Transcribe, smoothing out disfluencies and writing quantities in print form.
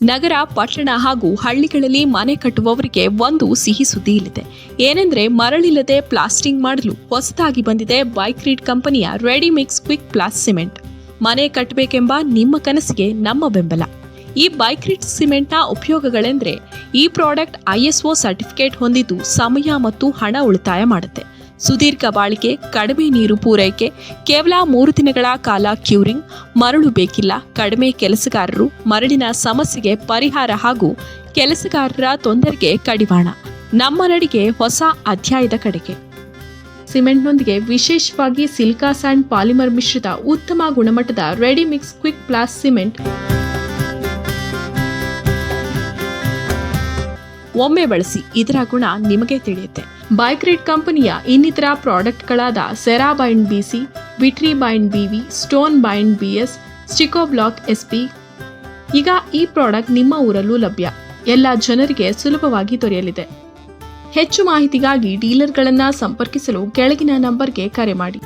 ನಗರ, ಪಟ್ಟಣ ಹಾಗೂ ಹಳ್ಳಿಗಳಲ್ಲಿ ಮನೆ ಕಟ್ಟುವವರಿಗೆ ಒಂದು ಸಿಹಿ ಸುದ್ದಿ ಇಲ್ಲಿದೆ. ಏನೆಂದ್ರೆ ಮರಳಿಲ್ಲದೆ ಪ್ಲಾಸ್ಟಿಂಗ್ ಮಾಡಲು ಹೊಸದಾಗಿ ಬಂದಿದೆ ಬೈಕ್ರೀಟ್ ಕಂಪನಿಯ ರೆಡಿಮಿಕ್ಸ್ ಕ್ವಿಕ್ ಪ್ಲಾಸ್ ಸಿಮೆಂಟ್. ಮನೆ ಕಟ್ಟಬೇಕೆಂಬ ನಿಮ್ಮ ಕನಸಿಗೆ ನಮ್ಮ ಬೆಂಬಲ. ಈ ಬೈಕ್ರೀಟ್ ಸಿಮೆಂಟ್ನ ಉಪಯೋಗಗಳೆಂದರೆ ಈ ಪ್ರಾಡಕ್ಟ್ ISO ಸರ್ಟಿಫಿಕೇಟ್ ಹೊಂದಿದ್ದು ಸಮಯ ಮತ್ತು ಹಣ ಉಳಿತಾಯ ಮಾಡುತ್ತೆ. ಸುದೀರ್ಘ ಬಾಳಿಕೆ, ಕಡಿಮೆ ನೀರು ಪೂರೈಕೆ, ಕೇವಲ 3 ದಿನಗಳ ಕಾಲ ಕ್ಯೂರಿಂಗ್, ಮರಳು ಬೇಕಿಲ್ಲ, ಕಡಿಮೆ ಕೆಲಸಗಾರರು, ಮರಳಿನ ಸಮಸ್ಯೆಗೆ ಪರಿಹಾರ ಹಾಗೂ ಕೆಲಸಗಾರರ ತೊಂದರೆಗೆ ಕಡಿವಾಣ. ನಮ್ಮ ನಡಿಗೆ ಹೊಸ ಅಧ್ಯಾಯದ ಕಡೆಗೆ. ಸಿಮೆಂಟ್ನೊಂದಿಗೆ ವಿಶೇಷವಾಗಿ ಸಿಲಿಕಾ ಸ್ಯಾಂಡ್ ಪಾಲಿಮರ್ ಮಿಶ್ರಿತ ಉತ್ತಮ ಗುಣಮಟ್ಟದ ರೆಡಿಮಿಕ್ಸ್ ಕ್ವಿಕ್ ಪ್ಲಾಸ್ ಸಿಮೆಂಟ್ ಒಮ್ಮೆ ಬಳಸಿ, ಇದರ ಗುಣ ನಿಮಗೆ ತಿಳಿಯುತ್ತೆ. ಬೈಕ್ರೀಟ್ ಕಂಪನಿಯ ಇನ್ನಿತರ ಪ್ರಾಡಕ್ಟ್ಗಳಾದ Cerabind BC, Vitribind BV, stone bind BS, Stico block SP. ಈಗ ಈ ಪ್ರಾಡಕ್ಟ್ ನಿಮ್ಮ ಊರಲ್ಲೂ ಲಭ್ಯ, ಎಲ್ಲ ಜನರಿಗೆ ಸುಲಭವಾಗಿ ದೊರೆಯಲಿದೆ. ಹೆಚ್ಚು ಮಾಹಿತಿಗಾಗಿ ಡೀಲರ್ಗಳನ್ನು ಸಂಪರ್ಕಿಸಲು ಕೆಳಗಿನ ನಂಬರ್ಗೆ ಕರೆ ಮಾಡಿ.